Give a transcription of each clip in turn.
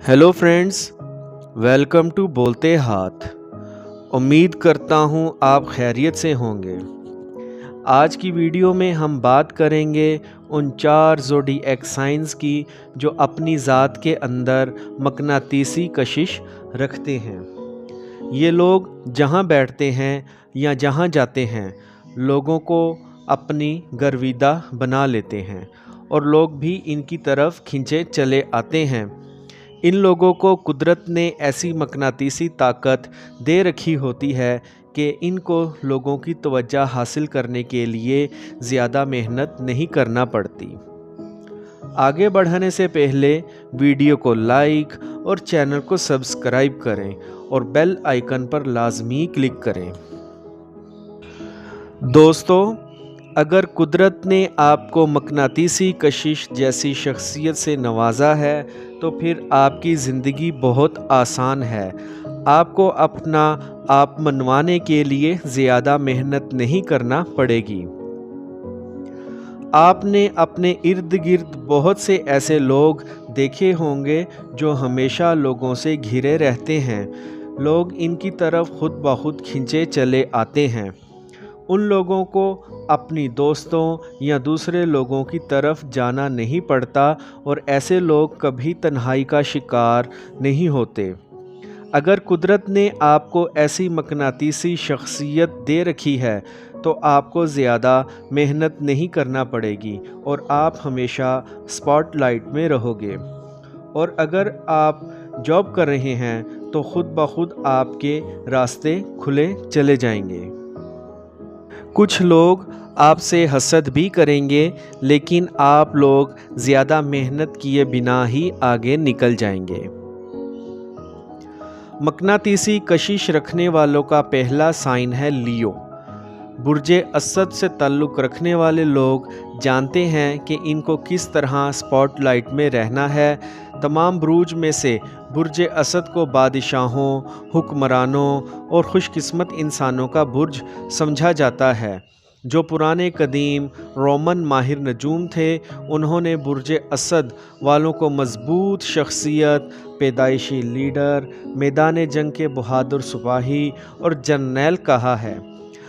Hello friends, welcome to बोलते हाथ। उम्मीद करता हूँ आप खैरियत से होंगे। आज की वीडियो में हम बात करेंगे उन 4 ज़ोडिएक साइंस की जो अपनी ज़ात के अंदर मकनातीसी कशिश रखते हैं। ये लोग जहाँ बैठते हैं या जहाँ जाते हैं, लोगों को अपनी गर्विदा बना लेते हैं और लोग भी इनकी तरफ खिंचे चले आते हैं। इन लोगों को कुदरत ने ऐसी मकनातीसी ताकत दे रखी होती है कि इनको लोगों की तवज्जो हासिल करने के लिए ज़्यादा मेहनत नहीं करना पड़ती। आगे बढ़ने से पहले वीडियो को लाइक और चैनल को सब्सक्राइब करें और बेल आइकन पर लाजमी क्लिक करें। दोस्तों, अगर कुदरत ने आपको मकनातीसी कशिश जैसी शख्सियत से नवाजा है तो फिर आपकी ज़िंदगी बहुत आसान है। आपको अपना आप मनवाने के लिए ज़्यादा मेहनत नहीं करना पड़ेगी। आपने अपने इर्द गिर्द बहुत से ऐसे लोग देखे होंगे जो हमेशा लोगों से घिरे रहते हैं। लोग इनकी तरफ खुद ब खुद खिंचे चले आते हैं। उन लोगों को अपनी दोस्तों या दूसरे लोगों की तरफ जाना नहीं पड़ता और ऐसे लोग कभी तन्हाई का शिकार नहीं होते। अगर कुदरत ने आपको ऐसी मकनातीसी शख्सियत दे रखी है तो आपको ज़्यादा मेहनत नहीं करना पड़ेगी और आप हमेशा स्पॉटलाइट में रहोगे। और अगर आप जॉब कर रहे हैं तो खुद ब खुद आपके रास्ते खुले चले जाएंगे। कुछ लोग आपसे हसद भी करेंगे, लेकिन आप लोग ज़्यादा मेहनत किए बिना ही आगे निकल जाएंगे। मकनातीसी कशिश रखने वालों का पहला साइन है लियो। बुर्जे असद से ताल्लुक़ रखने वाले लोग जानते हैं कि इनको किस तरह स्पॉटलाइट में रहना है। तमाम बुरूज में से बुर्ज असद को बादशाहों, हुक्मरानों और खुशकिस्मत इंसानों का बुर्ज समझा जाता है। जो पुराने कदीम रोमन माहिर नजूम थे, उन्होंने बुर्ज असद वालों को मजबूत शख्सियत, पैदाइशी लीडर, मैदान जंग के बहादुर सिपाही और जर्नैल कहा है।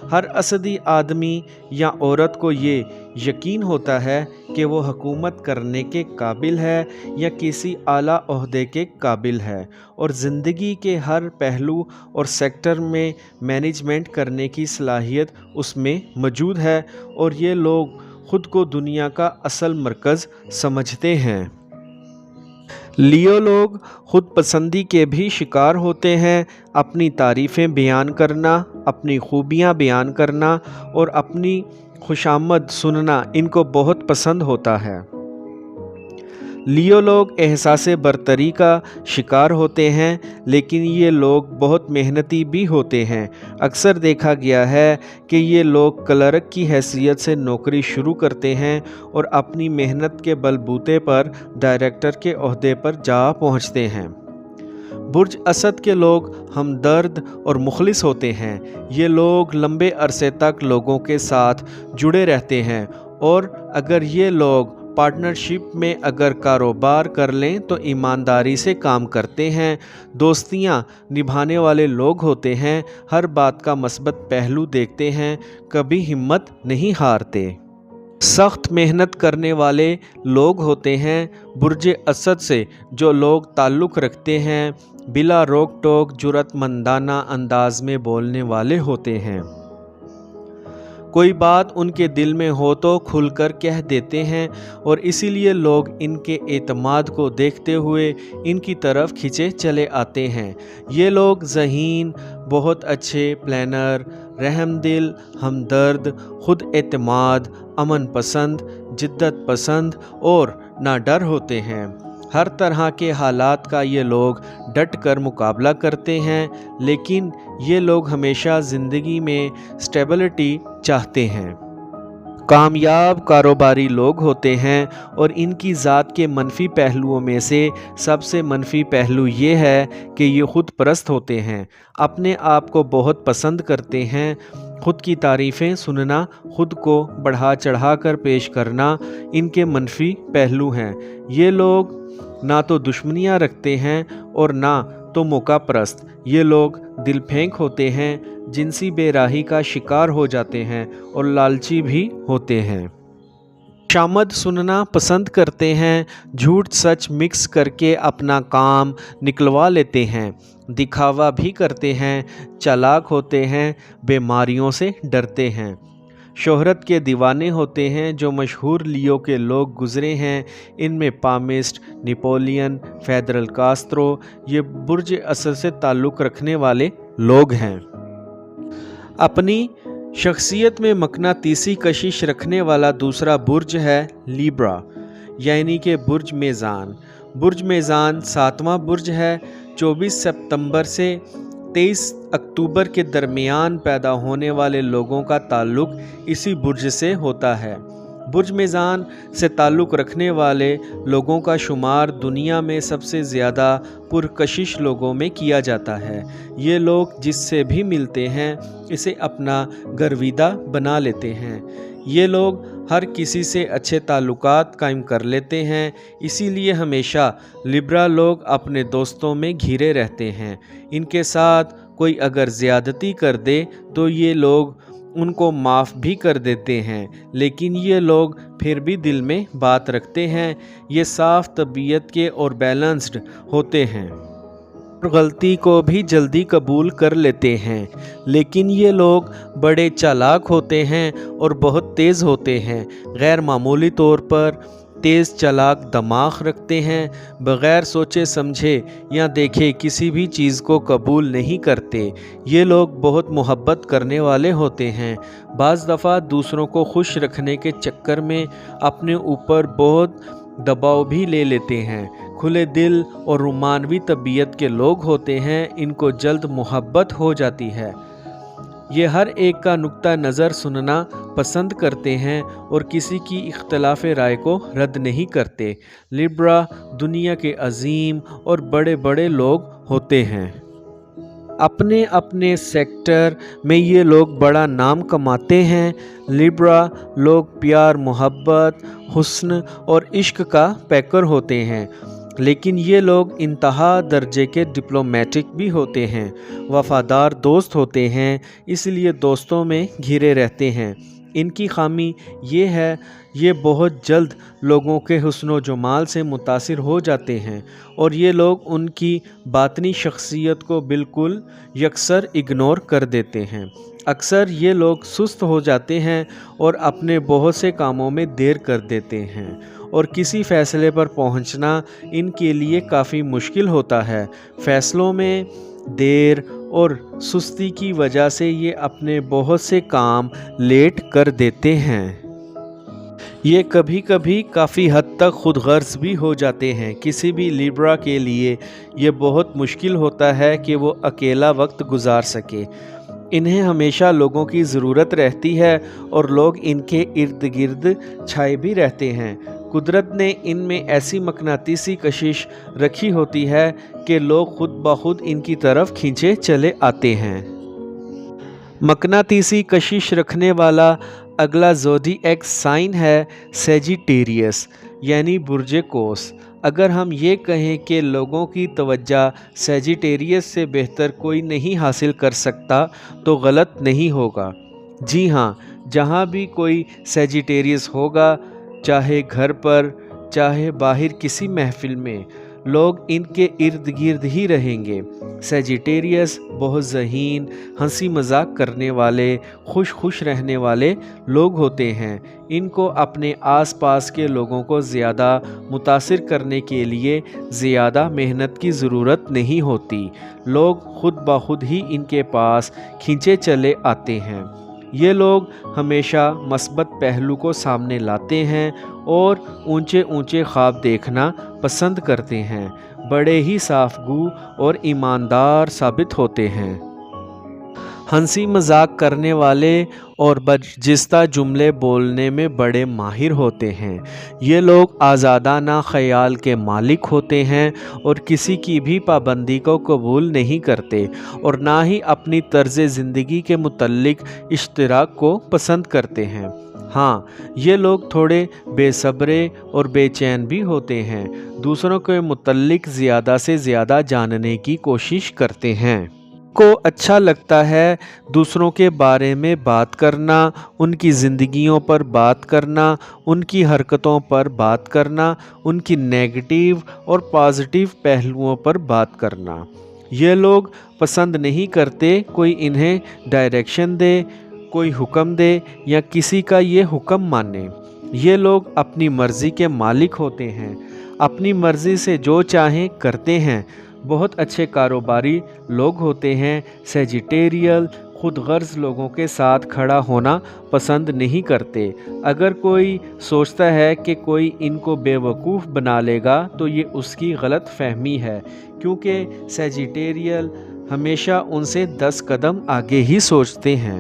हर असदी आदमी या औरत को ये यकीन होता है कि वो हुकूमत करने के काबिल है या किसी आला ओहदे के काबिल है और ज़िंदगी के हर पहलू और सेक्टर में मैनेजमेंट करने की सलाहियत उसमें मौजूद है और ये लोग ख़ुद को दुनिया का असल मरकज़ समझते हैं। लियो लोग खुद पसंदी के भी शिकार होते हैं। अपनी तारीफ़ें बयान करना, अपनी खूबियाँ बयान करना और अपनी खुशामद सुनना इनको बहुत पसंद होता है। लियो लोग एहसास बरतरी का शिकार होते हैं, लेकिन ये लोग बहुत मेहनती भी होते हैं। अक्सर देखा गया है कि ये लोग क्लर्क की हैसियत से नौकरी शुरू करते हैं और अपनी मेहनत के बलबूते पर डायरेक्टर के ओहदे पर जा पहुंचते हैं। बुर्ज असद के लोग हमदर्द और मुखलिस होते हैं। ये लोग लंबे अरसे तक लोगों के साथ जुड़े रहते हैं और अगर ये लोग पार्टनरशिप में अगर कारोबार कर लें तो ईमानदारी से काम करते हैं। दोस्तियां निभाने वाले लोग होते हैं, हर बात का मस्बत पहलू देखते हैं, कभी हिम्मत नहीं हारते। सख्त मेहनत करने वाले लोग होते हैं। बुर्ज असद से जो लोग ताल्लुक़ रखते हैं, बिला रोक टोक जुर्रतमंदाना अंदाज में बोलने वाले होते हैं। कोई बात उनके दिल में हो तो खुलकर कह देते हैं और इसीलिए लोग इनके एतमाद को देखते हुए इनकी तरफ खिंचे चले आते हैं। ये लोग ज़हीन, बहुत अच्छे प्लानर, रहमदिल, हमदर्द, खुद एतमाद, अमन पसंद, जिद्दत पसंद और ना डर होते हैं। हर तरह के हालात का ये लोग डट कर मुकाबला करते हैं, लेकिन ये लोग हमेशा ज़िंदगी में स्टेबिलिटी चाहते हैं। कामयाब कारोबारी लोग होते हैं और इनकी ज़ात के मनफी पहलुओं में से सबसे मनफी पहलू ये है कि ये खुद परस्त होते हैं, अपने आप को बहुत पसंद करते हैं खुद की तारीफ़ें सुनना, खुद को बढ़ा चढ़ा कर पेश करना इनके मनफी पहलू हैं। ये लोग ना तो दुश्मनियाँ रखते हैं और ना तो मौका परस्त। ये लोग दिल फेंक होते हैं, जिनसी बेराही का शिकार हो जाते हैं और लालची भी होते हैं। शामद सुनना पसंद करते हैं, झूठ सच मिक्स करके अपना काम निकलवा लेते हैं। दिखावा भी करते हैं, चालाक होते हैं, बीमारियों से डरते हैं। शोहरत के दीवाने होते हैं। जो मशहूर लियो के लोग गुज़रे हैं, इनमें पामिस्ट, नेपोलियन, फेडरल कास्त्रो, ये बुर्ज असद से ताल्लुक़ रखने वाले लोग हैं। अपनी शख्सियत में मकनातीसी कशिश रखने वाला दूसरा बुर्ज है लिब्रा, यानी कि बुर्ज मेज़ान। बुर्ज मेज़ान 7वां बुर्ज है। 24 सितंबर से 23 अक्टूबर के दरमियान पैदा होने वाले लोगों का ताल्लुक़ इसी बुर्ज से होता है। बुर्ज मेज़ान से ताल्लुक़ रखने वाले लोगों का शुमार दुनिया में सबसे ज़्यादा पुरकशिश लोगों में किया जाता है। ये लोग जिससे भी मिलते हैं इसे अपना गर्विदा बना लेते हैं। ये लोग हर किसी से अच्छे ताल्लुकात कायम कर लेते हैं, इसीलिए हमेशा लिब्रा लोग अपने दोस्तों में घिरे रहते हैं। इनके साथ कोई अगर ज़्यादती कर दे तो ये लोग उनको माफ़ भी कर देते हैं, लेकिन ये लोग फिर भी दिल में बात रखते हैं। ये साफ़ तबीयत के और बैलेंस्ड होते हैं और गलती को भी जल्दी कबूल कर लेते हैं, लेकिन ये लोग बड़े चालाक होते हैं और बहुत तेज़ होते हैं। गैर मामूली तौर पर तेज़ चालाक दिमाग रखते हैं। बग़ैर सोचे समझे या देखे किसी भी चीज़ को कबूल नहीं करते। ये लोग बहुत मोहब्बत करने वाले होते हैं। बाज़ दफ़ा दूसरों को खुश रखने के चक्कर में अपने ऊपर बहुत दबाव भी ले लेते हैं। खुले दिल और रोमानवी तबीयत के लोग होते हैं। इनको जल्द मोहब्बत हो जाती है। ये हर एक का नुक्ता नज़र सुनना पसंद करते हैं और किसी की इख्तलाफ राय को रद्द नहीं करते। लिब्रा दुनिया के अजीम और बड़े बड़े लोग होते हैं। अपने अपने सेक्टर में ये लोग बड़ा नाम कमाते हैं। लिब्रा लोग प्यार, मोहब्बत, हुस्न और इश्क का पैकर होते हैं, लेकिन ये लोग इंतहा दर्जे के डिप्लोमेटिक भी होते हैं। वफ़ादार दोस्त होते हैं, इसलिए दोस्तों में घिरे रहते हैं। इनकी खामी ये है, ये बहुत जल्द लोगों के हुस्न जमाल से मुतासिर हो जाते हैं और ये लोग उनकी बातनी शख्सियत को बिल्कुल यकसर इग्नोर कर देते हैं। अक्सर ये लोग सुस्त हो जाते हैं और अपने बहुत से कामों में देर कर देते हैं और किसी फ़ैसले पर पहुंचना इनके लिए काफ़ी मुश्किल होता है। फ़ैसलों में देर और सुस्ती की वजह से ये अपने बहुत से काम लेट कर देते हैं। ये कभी कभी काफ़ी हद तक खुद गर्ज भी हो जाते हैं। किसी भी लिब्रा के लिए ये बहुत मुश्किल होता है कि वो अकेला वक्त गुजार सके। इन्हें हमेशा लोगों की ज़रूरत रहती है और लोग इनके इर्द गिर्द छाए भी रहते हैं। कुदरत ने इनमें ऐसी मकनातीसी कशिश रखी होती है कि लोग खुद ब खुद इनकी तरफ खींचे चले आते हैं। मकनातीसी कशिश रखने वाला अगला ज़ोडिएक साइन है सेजिटेरियस, यानी बुर्जे कोस। अगर हम ये कहें कि लोगों की तवज्जो सेजिटेरियस से बेहतर कोई नहीं हासिल कर सकता तो गलत नहीं होगा। जी हाँ, जहाँ भी कोई सेजिटेरियस होगा, चाहे घर पर चाहे बाहर किसी महफिल में, लोग इनके इर्द गिर्द ही रहेंगे। सेजिटेरियस बहुत ज़हीन, हंसी मजाक करने वाले, खुश रहने वाले लोग होते हैं। इनको अपने आसपास के लोगों को ज़्यादा मुतासिर करने के लिए ज़्यादा मेहनत की ज़रूरत नहीं होती। लोग खुद ब खुद ही इनके पास खींचे चले आते हैं। ये लोग हमेशा मस्बत पहलू को सामने लाते हैं और ऊंचे ऊंचे ख्वाब देखना पसंद करते हैं। बड़े ही साफ़गू और ईमानदार साबित होते हैं। हंसी मजाक करने वाले और बरजिस्ता जुमले बोलने में बड़े माहिर होते हैं। ये लोग आज़ादाना ख़याल के मालिक होते हैं और किसी की भी पाबंदी को कबूल नहीं करते और ना ही अपनी तर्ज़ ज़िंदगी के मुतल्लिक इश्तिराक को पसंद करते हैं। हाँ, ये लोग थोड़े बेसब्रे और बेचैन भी होते हैं, दूसरों के मुतल्लिक ज़्यादा से ज़्यादा जानने की कोशिश करते हैं। को अच्छा लगता है दूसरों के बारे में बात करना, उनकी ज़िंदगियों पर बात करना, उनकी हरकतों पर बात करना, उनकी नेगेटिव और पॉजिटिव पहलुओं पर बात करना। ये लोग पसंद नहीं करते कोई इन्हें डायरेक्शन दे, कोई हुक्म दे या किसी का ये हुक्म माने। ये लोग अपनी मर्ज़ी के मालिक होते हैं, अपनी मर्ज़ी से जो चाहें करते हैं। बहुत अच्छे कारोबारी लोग होते हैं। सेजिटेरियल खुद गर्ज लोगों के साथ खड़ा होना पसंद नहीं करते। अगर कोई सोचता है कि कोई इनको बेवकूफ़ बना लेगा तो ये उसकी गलत फहमी है, क्योंकि सेजिटेरियल हमेशा उनसे 10 कदम आगे ही सोचते हैं।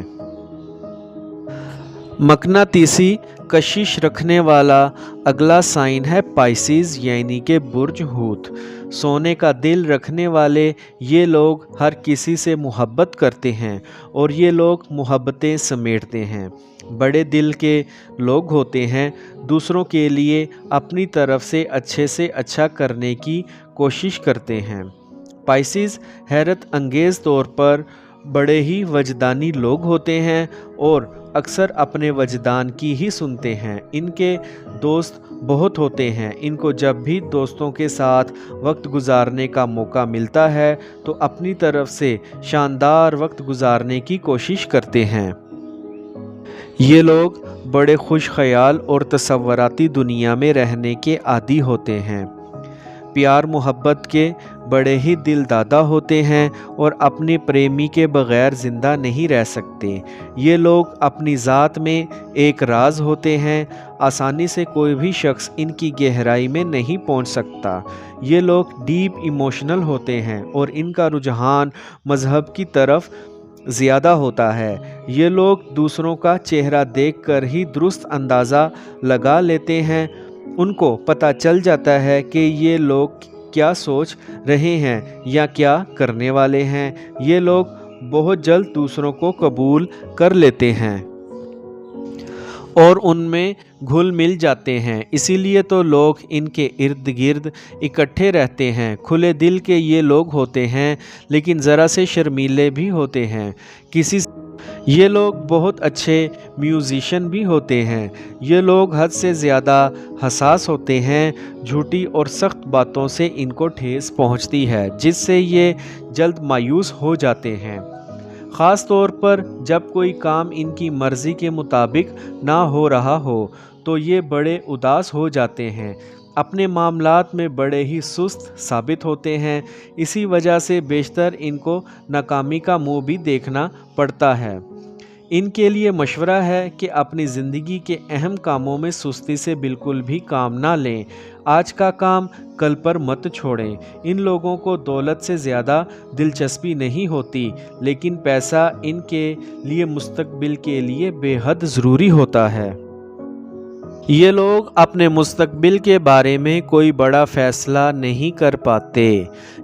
मकनातीसी कशिश रखने वाला अगला साइन है पाइसिस यानी कि बुर्ज हूत। सोने का दिल रखने वाले ये लोग हर किसी से मोहब्बत करते हैं और ये लोग मोहब्बतें समेटते हैं। बड़े दिल के लोग होते हैं, दूसरों के लिए अपनी तरफ से अच्छा करने की कोशिश करते हैं। पाइसिस हैरत अंगेज़ तौर पर बड़े ही वजदानी लोग होते हैं और अक्सर अपने वजदान की ही सुनते हैं। इनके दोस्त बहुत होते हैं। इनको जब भी दोस्तों के साथ वक्त गुजारने का मौका मिलता है तो अपनी तरफ से शानदार वक्त गुजारने की कोशिश करते हैं। ये लोग बड़े खुश ख्याल और तसव्वुराती दुनिया में रहने के आदी होते हैं। प्यार मोहब्बत के बड़े ही दिलदादा होते हैं और अपने प्रेमी के बग़ैर ज़िंदा नहीं रह सकते। ये लोग अपनी ज़ात में एक राज होते हैं, आसानी से कोई भी शख्स इनकी गहराई में नहीं पहुंच सकता। ये लोग डीप इमोशनल होते हैं और इनका रुझान मज़हब की तरफ ज़्यादा होता है। ये लोग दूसरों का चेहरा देखकर ही दुरुस्त अंदाज़ा लगा लेते हैं। उनको पता चल जाता है कि ये लोग क्या सोच रहे हैं या क्या करने वाले हैं। ये लोग बहुत जल्द दूसरों को कबूल कर लेते हैं और उनमें घुल मिल जाते हैं, इसीलिए तो लोग इनके इर्द गिर्द इकट्ठे रहते हैं। खुले दिल के ये लोग होते हैं, लेकिन ज़रा से शर्मीले भी होते हैं। ये लोग बहुत अच्छे म्यूज़िशियन भी होते हैं। ये लोग हद से ज़्यादा हसास होते हैं। झूठी और सख्त बातों से इनको ठेस पहुंचती है, जिससे ये जल्द मायूस हो जाते हैं। ख़ास तौर पर जब कोई काम इनकी मर्ज़ी के मुताबिक ना हो रहा हो तो ये बड़े उदास हो जाते हैं। अपने मामलात में बड़े ही सुस्त साबित होते हैं। इसी वजह से बेशतर इनको नाकामी का मुंह भी देखना पड़ता है। इनके लिए मशवरा है कि अपनी ज़िंदगी के अहम कामों में सुस्ती से बिल्कुल भी काम ना लें। आज का काम कल पर मत छोड़ें। इन लोगों को दौलत से ज़्यादा दिलचस्पी नहीं होती, लेकिन पैसा इनके लिए मुस्तकबिल के लिए बेहद ज़रूरी होता है। ये लोग अपने मुस्तकबिल के बारे में कोई बड़ा फ़ैसला नहीं कर पाते।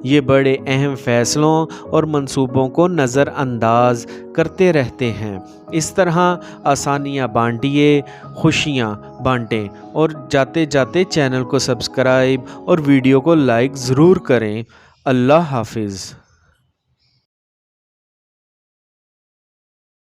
ये बड़े अहम फ़ैसलों और मंसूबों को नज़रअंदाज करते रहते हैं। इस तरह आसानियाँ बांटिए, खुशियाँ बांटें और जाते जाते चैनल को सब्सक्राइब और वीडियो को लाइक ज़रूर करें। अल्लाह हाफिज़।